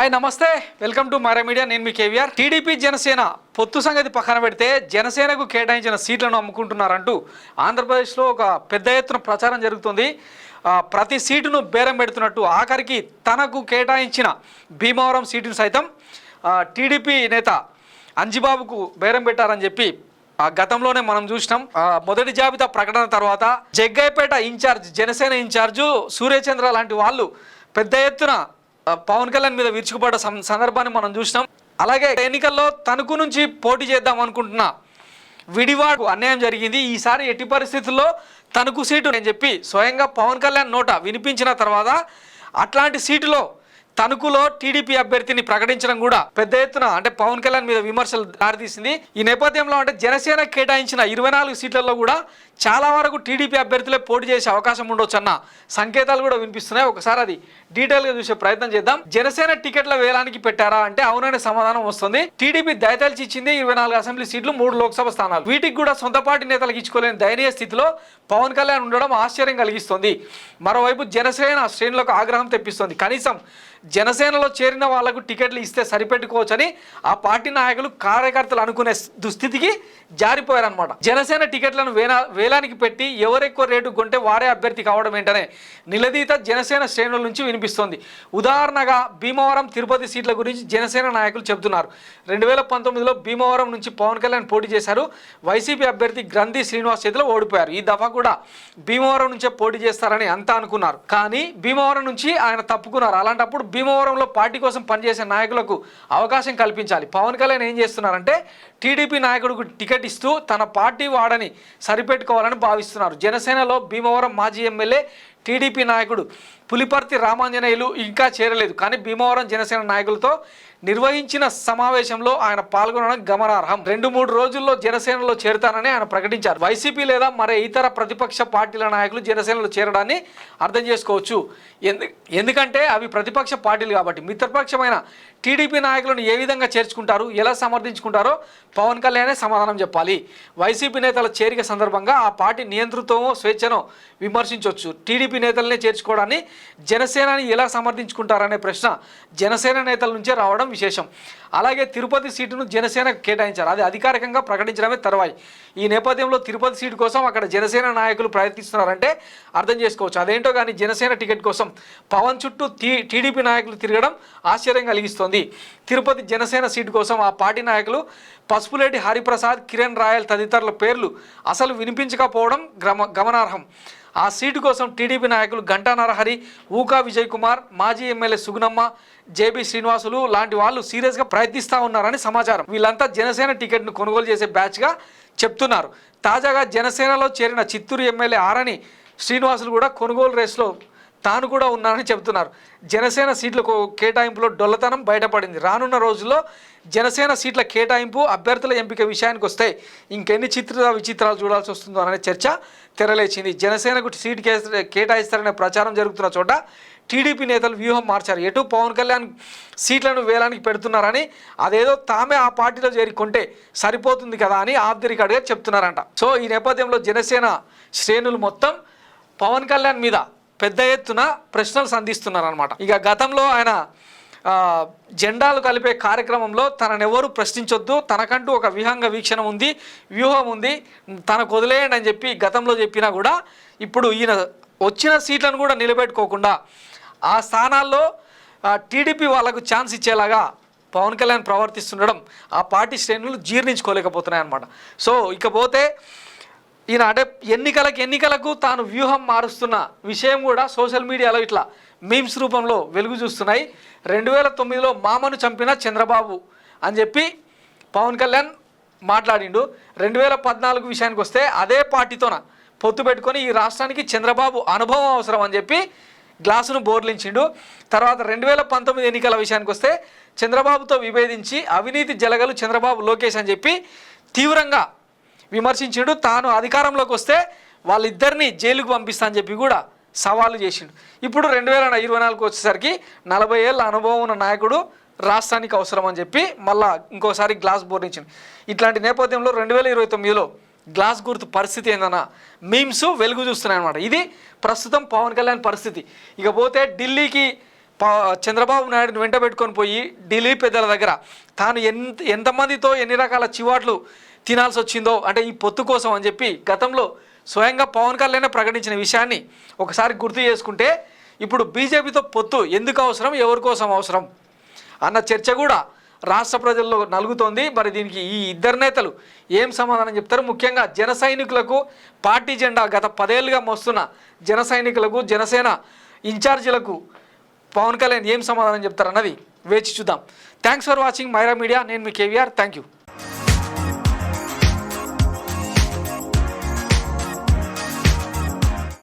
Hi నమస్తే, welcome to Mara media. నేను మీ కేవీఆర్. టీడీపీ జనసేన పొత్తు సంగతి పక్కన పెడితే జనసేనకు కేటాయించిన సీట్లను అమ్ముకుంటున్నారంటూ ఆంధ్రప్రదేశ్లో ఒక పెద్ద ఎత్తున ప్రచారం జరుగుతుంది. ప్రతి సీటును బేరం పెడుతున్నట్టు ఆఖరికి తనకు కేటాయించిన భీమవరం సీటును సైతం టీడీపీ నేత అంజిబాబుకు బేరం పెట్టారని చెప్పి గతంలోనే మనం చూసినాం. మొదటి జాబితా ప్రకటన తర్వాత జగ్గయ్యపేట ఇన్ఛార్జ్, జనసేన ఇన్ఛార్జు సూర్యచంద్ర లాంటి వాళ్ళు పెద్ద ఎత్తున పవన్ కళ్యాణ్ మీద విరుచుకుపడ్డ సందర్భాన్ని మనం చూసినాం. అలాగే ఎన్నికల్లో తణుకు నుంచి పోటీ చేద్దాం అనుకుంటున్నా విడివాడు అన్యాయం జరిగింది, ఈసారి ఎట్టి పరిస్థితుల్లో తణుకు సీటు అని చెప్పి స్వయంగా పవన్ కళ్యాణ్ నోట వినిపించిన తర్వాత అట్లాంటి సీటులో తణుకులో టీడీపీ అభ్యర్థిని ప్రకటించడం కూడా పెద్ద ఎత్తున అంటే పవన్ కళ్యాణ్ మీద విమర్శలు దారితీసింది. ఈ నేపథ్యంలో అంటే జనసేన కేటాయించిన 24 సీట్లలో కూడా చాలా వరకు టీడీపీ అభ్యర్థులే పోటీ చేసే అవకాశం ఉండొచ్చు అన్న సంకేతాలు కూడా వినిపిస్తున్నాయి. ఒకసారి అది డీటెయిల్గా చూసే ప్రయత్నం చేద్దాం. జనసేన టికెట్ల వేలానికి పెట్టారా అంటే అవుననే సమాధానం వస్తుంది. టీడీపీ దయతలిచి ఇచ్చింది 24 అసెంబ్లీ సీట్లు, 3 లోక్సభ స్థానాలు. వీటికి కూడా సొంత పార్టీ నేతలకు ఇచ్చుకోలేని దయనీయ స్థితిలో పవన్ కళ్యాణ్ ఉండడం ఆశ్చర్యం కలిగిస్తుంది. మరోవైపు జనసేన శ్రేణులకు ఆగ్రహం తెప్పిస్తుంది. కనీసం జనసేనలో చేరిన వాళ్లకు టికెట్లు ఇస్తే సరిపెట్టుకోవచ్చని ఆ పార్టీ నాయకులు కార్యకర్తలు అనుకునే దుస్థితికి జారిపోయారనమాట. జనసేన టికెట్లను వేలానికి పెట్టి ఎవరెక్కువ రేటు కొంటే వారే అభ్యర్థి కావడం ఏంటనే నిలదీత జనసేన శ్రేణుల నుంచి వినిపిస్తోంది. ఉదాహరణగా భీమవరం, తిరుపతి సీట్ల గురించి జనసేన నాయకులు చెబుతున్నారు. 2019లో భీమవరం నుంచి పవన్ కళ్యాణ్ పోటీ చేశారు. వైసీపీ అభ్యర్థి గ్రంథి శ్రీనివాస్ చేతిలో ఓడిపోయారు. ఈ దఫా కూడా భీమవరం నుంచే పోటీ చేస్తారని అంతా అనుకున్నారు. కానీ భీమవరం నుంచి ఆయన తప్పుకున్నారు. అలాంటప్పుడు భీమవరంలో పార్టీ కోసం పనిచేసే నాయకులకు అవకాశం కల్పించాలి. పవన్ కళ్యాణ్ ఏం చేస్తున్నారంటే టీడీపీ నాయకుడికి టికెట్ ఇస్తూ తన పార్టీ వాడని సరిపెట్టుకోవాలని భావిస్తున్నారు. జనసేనలో భీమవరం మాజీ ఎమ్మెల్యే టీడీపీ నాయకుడు పులిపర్తి రామాంజనేయులు ఇంకా చేరలేదు. కానీ భీమవరం జనసేన నాయకులతో నిర్వహించిన సమావేశంలో ఆయన పాల్గొనడం గమనార్హం. 2-3 రోజుల్లో జనసేనలో చేరుతానని ఆయన ప్రకటించారు. వైసీపీ లేదా మరే ఇతర ప్రతిపక్ష పార్టీల నాయకులు జనసేనలో చేరడాన్ని అర్థం చేసుకోవచ్చు. ఎందుకంటే అవి ప్రతిపక్ష పార్టీలు కాబట్టి. మిత్రపక్షమైన టీడీపీ నాయకులను ఏ విధంగా చేర్చుకుంటారు, ఎలా సమర్థించుకుంటారో పవన్ కళ్యాణే సమాధానం చెప్పాలి. వైసీపీ నేతల చేరిక సందర్భంగా ఆ పార్టీ నియంతృత్వమో స్వేచ్ఛనో విమర్శించవచ్చు. టీడీపీ నేతలనే చేర్చుకోవడాన్ని జనసేనని ఎలా సమర్థించుకుంటారనే ప్రశ్న జనసేన నేతల నుంచే రావడం విశేషం. అలాగే తిరుపతి సీటును జనసేన కేటాయించారు. అది అధికారికంగా ప్రకటించడమే తర్వాయి. ఈ నేపథ్యంలో తిరుపతి సీటు కోసం అక్కడ జనసేన నాయకులు ప్రయత్నిస్తున్నారంటే అర్థం చేసుకోవచ్చు. అదేంటో కానీ జనసేన టికెట్ కోసం పవన్ చుట్టూ టీడీపీ నాయకులు తిరగడం ఆశ్చర్యం కలిగిస్తోంది. తిరుపతి జనసేన సీటు కోసం ఆ పార్టీ నాయకులు పసుపులేటి హరిప్రసాద్, కిరణ్ రాయల్ తదితరుల పేర్లు అసలు వినిపించకపోవడం గమనార్హం. ఆ సీటు కోసం టీడీపీ నాయకులు గంటా నరహరి, ఊకా విజయ్ కుమార్, మాజీ ఎమ్మెల్యే సుగుణమ్మ, జేబీ శ్రీనివాసులు లాంటి వాళ్ళు సీరియస్గా ప్రయత్నిస్తూ ఉన్నారని సమాచారం. వీళ్ళంతా జనసేన టికెట్ను కొనుగోలు చేసే బ్యాచ్గా చెప్తున్నారు. తాజాగా జనసేనలో చేరిన చిత్తూరు ఎమ్మెల్యే ఆరణి శ్రీనివాసులు కూడా కొనుగోలు రేసులో తాను కూడా ఉన్నానని చెబుతున్నారు. జనసేన సీట్లకు కేటాయింపులో డొల్లతనం బయటపడింది. రానున్న రోజుల్లో జనసేన సీట్ల కేటాయింపు, అభ్యర్థుల ఎంపిక విషయానికి వస్తే ఇంకెన్ని విచిత్రాలు చూడాల్సి వస్తుందో అనే చర్చ తెరలేచింది. జనసేనకు సీటు కేటాయిస్తారనే ప్రచారం జరుగుతున్న చోట టీడీపీ నేతలు వ్యూహం మార్చారు. ఎటు పవన్ కళ్యాణ్ సీట్లను వేలానికి పెడుతున్నారని, అదేదో తామే ఆ పార్టీలో చేరుకుంటే సరిపోతుంది కదా అని ఆఫ్ ది రికార్డ్గా చెప్తున్నారంట. సో ఈ నేపథ్యంలో జనసేన శ్రేణులు మొత్తం పవన్ కళ్యాణ్ మీద పెద్ద ఎత్తున ప్రశ్నలు సంధిస్తున్నారనమాట. ఇక గతంలో ఆయన జెండాలు కలిపే కార్యక్రమంలో తననెవరూ ప్రశ్నించొద్దు, తనకంటూ ఒక విహంగ వీక్షణ ఉంది, వ్యూహం ఉంది, తనకు వదిలేయండి అని చెప్పి గతంలో చెప్పినా కూడా ఇప్పుడు ఈయన వచ్చిన సీట్లను కూడా నిలబెట్టుకోకుండా ఆ స్థానాల్లో టీడీపీ వాళ్ళకు ఛాన్స్ ఇచ్చేలాగా పవన్ కళ్యాణ్ ప్రవర్తిస్తుండడం ఆ పార్టీ శ్రేణులు జీర్ణించుకోలేకపోతున్నాయి అన్నమాట. సో ఇకపోతే ఈయన అంటే ఎన్నికలకు తాను వ్యూహం మారుస్తున్న విషయం కూడా సోషల్ మీడియాలో ఇట్లా మీమ్స్ రూపంలో వెలుగు చూస్తున్నాయి. 2009లో మామను చంపిన చంద్రబాబు అని చెప్పి పవన్ కళ్యాణ్ మాట్లాడిండు. 2014 విషయానికి వస్తే అదే పార్టీతోన పొత్తు పెట్టుకొని ఈ రాష్ట్రానికి చంద్రబాబు అనుభవం అవసరం అని చెప్పి గ్లాసును బోర్లించిండు. తర్వాత 2019 ఎన్నికల విషయానికి వస్తే చంద్రబాబుతో విభేదించి అవినీతి జలగలు చంద్రబాబు లోకేష్ అని చెప్పి తీవ్రంగా విమర్శించిండు. తాను అధికారంలోకి వస్తే వాళ్ళిద్దరినీ జైలుకు పంపిస్తా అని చెప్పి కూడా సవాలు చేసిండు. ఇప్పుడు 2024 వచ్చేసరికి 40 ఏళ్ళ అనుభవం ఉన్న నాయకుడు రాష్ట్రానికి అవసరం అని చెప్పి మళ్ళా ఇంకోసారి గ్లాస్ బోర్లించిండు. ఇట్లాంటి నేపథ్యంలో 2029లో గ్లాస్ గుర్తు పరిస్థితి ఏందన్నా మీమ్స్ వెలుగు చూస్తున్నాయి అన్నమాట. ఇది ప్రస్తుతం పవన్ కళ్యాణ్ పరిస్థితి. ఇకపోతే ఢిల్లీకి చంద్రబాబు నాయుడుని వెంట పెట్టుకొని పోయి ఢిల్లీ పెద్దల దగ్గర తాను ఎంతమందితో ఎన్ని రకాల చివాట్లు తినాల్సి వచ్చిందో అంటే ఈ పొత్తు కోసం అని చెప్పి గతంలో స్వయంగా పవన్ కళ్యాణ్ ప్రకటించిన విషయాన్ని ఒకసారి గుర్తు చేసుకుంటే ఇప్పుడు బీజేపీతో పొత్తు ఎందుకు అవసరం, ఎవరి కోసం అవసరం అన్న చర్చ కూడా రాష్ట్ర ప్రజల్లో నలుగుతోంది. మరి దీనికి ఈ ఇద్దరు నేతలు ఏం సమాధానం చెప్తారు? ముఖ్యంగా జన సైనికులకు పార్టీ జెండా గత 10 ఏళ్ళుగా మోస్తున్న జన సైనికులకు, జనసేన ఇన్ఛార్జీలకు పవన్ కళ్యాణ్ ఏం సమాధానం చెప్తారన్నది వేచి చూద్దాం. Thanks for watching Myra media. నేను మీ కేవీఆర్. Thank you.